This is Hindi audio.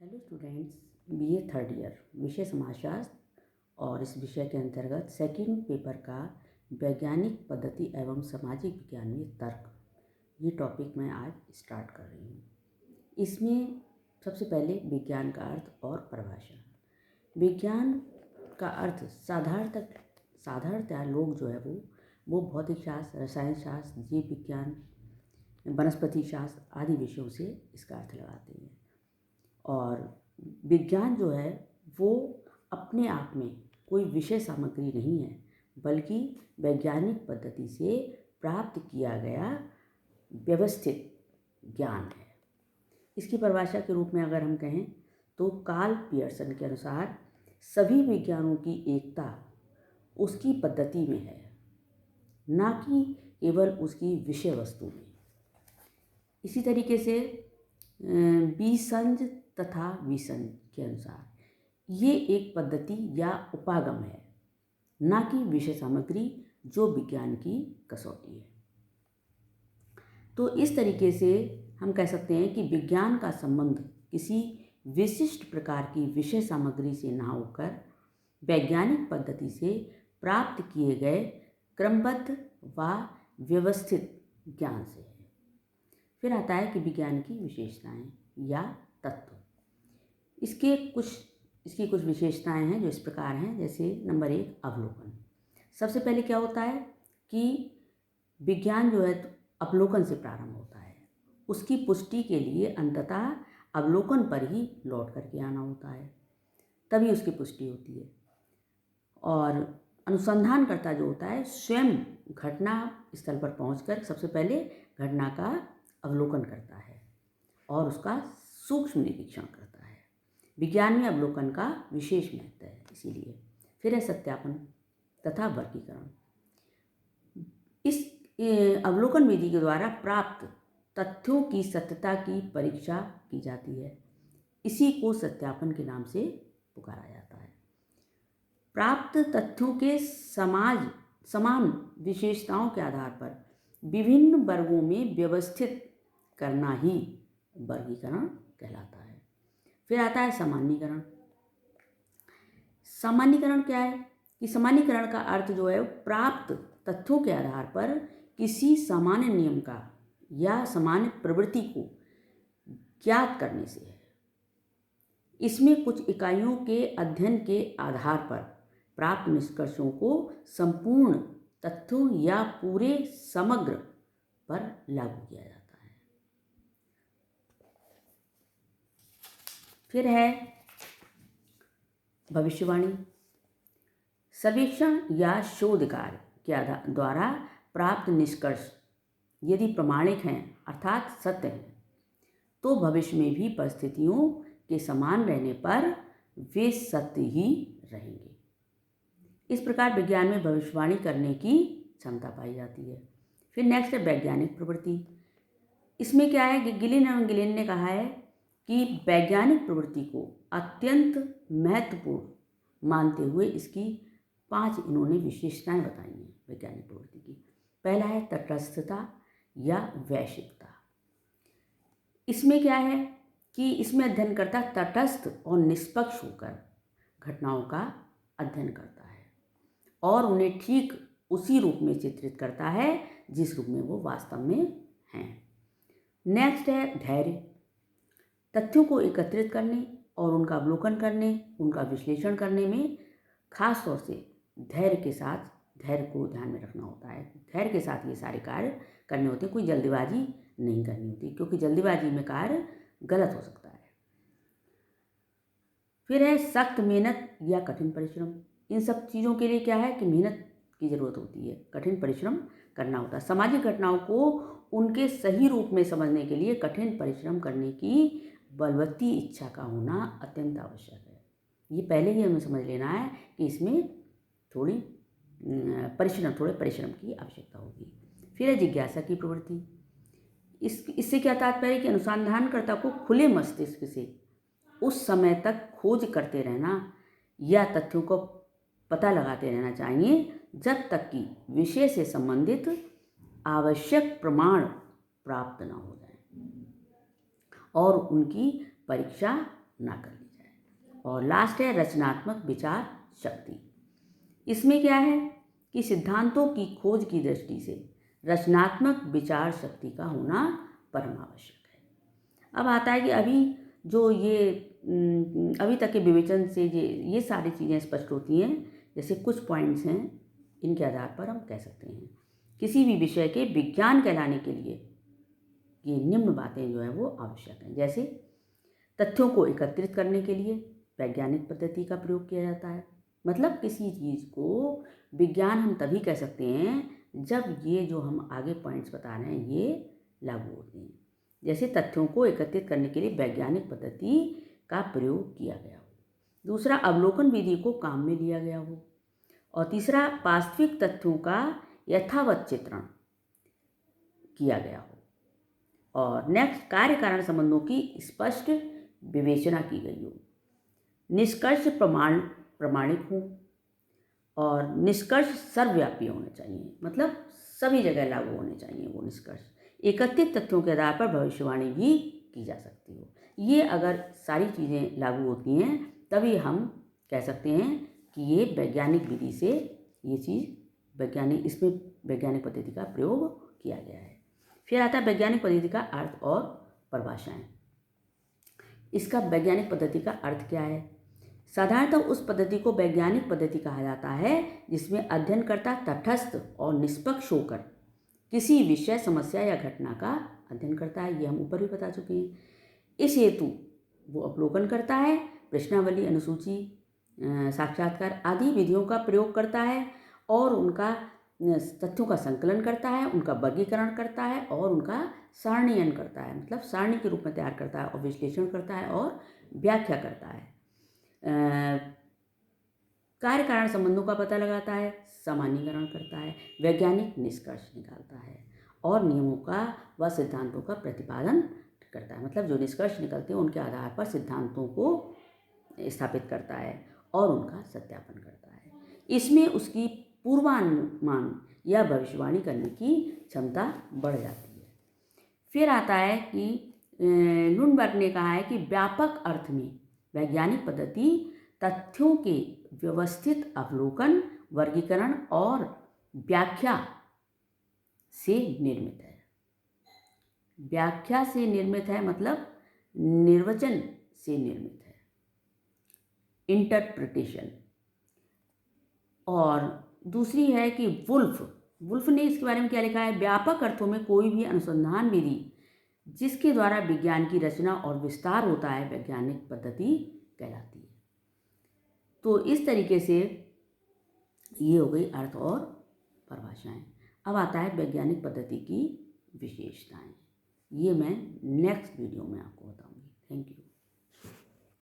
Hello students, BA third year विषय समाजशास्त्र और इस विषय के अंतर्गत सेकंड पेपर का वैज्ञानिक पद्धति एवं सामाजिक विज्ञान में तर्क, ये टॉपिक मैं आज स्टार्ट कर रही हूँ। इसमें सबसे पहले विज्ञान का अर्थ और परिभाषा। विज्ञान का अर्थ साधारणतः लोग जो है वो भौतिक शास्त्र, रसायन शास्त्र, जीव विज्ञान, वनस्पति शास्त्र आदि विषयों से इसका अर्थ लगाते हैं। और विज्ञान जो है वो अपने आप में कोई विषय सामग्री नहीं है, बल्कि वैज्ञानिक पद्धति से प्राप्त किया गया व्यवस्थित ज्ञान है। इसकी परिभाषा के रूप में अगर हम कहें तो कार्ल पियर्सन के अनुसार सभी विज्ञानों की एकता उसकी पद्धति में है, ना कि केवल उसकी विषय वस्तु में। इसी तरीके से बीसंज तथा विसंज के अनुसार ये एक पद्धति या उपागम है, ना कि विषय सामग्री जो विज्ञान की कसौटी है। तो इस तरीके से हम कह सकते हैं कि विज्ञान का संबंध किसी विशिष्ट प्रकार की विषय सामग्री से ना होकर वैज्ञानिक पद्धति से प्राप्त किए गए क्रमबद्ध व व्यवस्थित ज्ञान से है। फिर आता है कि विज्ञान की विशेषताएं या तत्व। इसकी कुछ विशेषताएं हैं जो इस प्रकार हैं। जैसे नंबर 1, अवलोकन। सबसे पहले क्या होता है कि विज्ञान जो है तो अवलोकन से प्रारंभ होता है। उसकी पुष्टि के लिए अंततः अवलोकन पर ही लौट करके आना होता है, तभी उसकी पुष्टि होती है। और अनुसंधानकर्ता जो होता है स्वयं घटना स्थल पर पहुंचकर सबसे पहले घटना का अवलोकन करता है और उसका सूक्ष्म निरीक्षण करता है। विज्ञान में अवलोकन का विशेष महत्व है। इसीलिए फिर है सत्यापन तथा वर्गीकरण। इस अवलोकन विधि के द्वारा प्राप्त तथ्यों की सत्यता की परीक्षा की जाती है। इसी को सत्यापन के नाम से पुकारा जाता है। प्राप्त तथ्यों के समान विशेषताओं के आधार पर विभिन्न वर्गों में व्यवस्थित करना ही वर्गीकरण कहलाता है। फिर आता है सामान्यीकरण। सामान्यीकरण क्या है कि सामान्यीकरण का अर्थ जो है प्राप्त तथ्यों के आधार पर किसी सामान्य नियम का या सामान्य प्रवृत्ति को ज्ञात करने से है। इसमें कुछ इकाइयों के अध्ययन के आधार पर प्राप्त निष्कर्षों को संपूर्ण तथ्यों या पूरे समग्र पर लागू किया जाता है। फिर है भविष्यवाणी। सर्वेक्षण या शोध कार्य के द्वारा प्राप्त निष्कर्ष यदि प्रामाणिक हैं अर्थात सत्य हैं, तो भविष्य में भी परिस्थितियों के समान रहने पर वे सत्य ही रहेंगे। इस प्रकार विज्ञान में भविष्यवाणी करने की क्षमता पाई जाती है। फिर नेक्स्ट है वैज्ञानिक प्रवृत्ति। इसमें क्या है कि गिलिन ने कहा है कि वैज्ञानिक प्रवृत्ति को अत्यंत महत्वपूर्ण मानते हुए इसकी 5 इन्होंने विशेषताएं बताई हैं वैज्ञानिक प्रवृत्ति की। पहला है तटस्थता या वैश्विकता। इसमें क्या है कि इसमें अध्ययनकर्ता तटस्थ और निष्पक्ष होकर घटनाओं का अध्ययन करता है और उन्हें ठीक उसी रूप में चित्रित करता है जिस रूप में वो वास्तव में हैं। नेक्स्ट है धैर्य। तथ्यों को एकत्रित करने और उनका अवलोकन करने, उनका विश्लेषण करने में खास तौर से धैर्य को ध्यान में रखना होता है। धैर्य के साथ ये सारे कार्य करने होते हैं। कोई जल्दबाजी नहीं करनी होती, क्योंकि जल्दबाजी में कार्य गलत हो सकता है। फिर है सख्त मेहनत या कठिन परिश्रम। इन सब चीज़ों के लिए क्या है कि मेहनत की ज़रूरत होती है, कठिन परिश्रम करना होता है। सामाजिक घटनाओं को उनके सही रूप में समझने के लिए कठिन परिश्रम करने की बलवती इच्छा का होना अत्यंत आवश्यक है। ये पहले ही हमें समझ लेना है कि इसमें थोड़े परिश्रम की आवश्यकता होगी। फिर है जिज्ञासा की प्रवृत्ति। इससे क्या तात्पर्य है कि अनुसंधानकर्ता को खुले मस्तिष्क से उस समय तक खोज करते रहना या तथ्यों को पता लगाते रहना चाहिए जब तक कि विषय से संबंधित आवश्यक प्रमाण प्राप्त न हो जाए और उनकी परीक्षा ना कर ली जाए। और लास्ट है रचनात्मक विचार शक्ति। इसमें क्या है कि सिद्धांतों की खोज की दृष्टि से रचनात्मक विचार शक्ति का होना परम आवश्यक है। अब आता है कि अभी तक के विवेचन से ये सारी चीज़ें स्पष्ट होती हैं। जैसे कुछ पॉइंट्स हैं, इनके आधार पर हम कह सकते हैं किसी भी विषय के विज्ञान कहलाने के लिए ये निम्न बातें जो है वो आवश्यक हैं। जैसे तथ्यों को एकत्रित करने के लिए वैज्ञानिक पद्धति का प्रयोग किया जाता है। मतलब किसी चीज़ को विज्ञान हम तभी कह सकते हैं जब ये जो हम आगे पॉइंट्स बता रहे हैं ये लागू होते हैं। जैसे तथ्यों को एकत्रित करने के लिए वैज्ञानिक पद्धति का प्रयोग किया गया हो। दूसरा, अवलोकन विधि को काम में लिया गया हो। और तीसरा, वास्तविक तथ्यों का यथावत चित्रण किया गया हो। और नेक्स्ट, कार्य कारण संबंधों की स्पष्ट विवेचना की गई हो। निष्कर्ष प्रमाणिक हो और निष्कर्ष सर्वव्यापी होने चाहिए, मतलब सभी जगह लागू होने चाहिए वो निष्कर्ष। एकत्रित तथ्यों के आधार पर भविष्यवाणी भी की जा सकती हो। ये अगर सारी चीज़ें लागू होती हैं तभी हम कह सकते हैं कि ये वैज्ञानिक विधि से ये चीज़ इसमें वैज्ञानिक पद्धति का प्रयोग किया गया है। फिर आता है वैज्ञानिक पद्धति का अर्थ और परिभाषाएं। इसका वैज्ञानिक पद्धति का अर्थ क्या है? साधारणतः उस पद्धति को वैज्ञानिक पद्धति कहा जाता है जिसमें अध्ययनकर्ता तटस्थ और निष्पक्ष होकर किसी विषय, समस्या या घटना का अध्ययन करता है। ये हम ऊपर भी बता चुके हैं। इस हेतु वो अवलोकन करता है, प्रश्नावली, अनुसूची, साक्षात्कार आदि विधियों का प्रयोग करता है और उनका तथ्यों का संकलन करता है, उनका वर्गीकरण करता है और उनका सारणीयन करता है, मतलब सारणी के रूप में तैयार करता है और विश्लेषण करता है और व्याख्या करता है। कार्य कारण संबंधों का पता लगाता है, सामान्यीकरण करता है, वैज्ञानिक निष्कर्ष निकालता है और नियमों का व सिद्धांतों का प्रतिपादन करता है। मतलब जो निष्कर्ष निकलते हैं उनके आधार पर सिद्धांतों को स्थापित करता है और उनका सत्यापन करता है। इसमें उसकी पूर्वानुमान या भविष्यवाणी करने की क्षमता बढ़ जाती है। फिर आता है कि लुनबर्ग ने कहा है कि व्यापक अर्थ में वैज्ञानिक पद्धति तथ्यों के व्यवस्थित अवलोकन, वर्गीकरण और व्याख्या से निर्मित है। व्याख्या से निर्मित है मतलब निर्वचन से निर्मित है, इंटरप्रिटेशन। और दूसरी है कि वुल्फ ने इसके बारे में क्या लिखा है? व्यापक अर्थों में कोई भी अनुसंधान विधि जिसके द्वारा विज्ञान की रचना और विस्तार होता है वैज्ञानिक पद्धति कहलाती है। तो इस तरीके से ये हो गई अर्थ और परिभाषाएं। अब आता है वैज्ञानिक पद्धति की विशेषताएं। ये मैं नेक्स्ट वीडियो में आपको बताऊंगी। Thank you.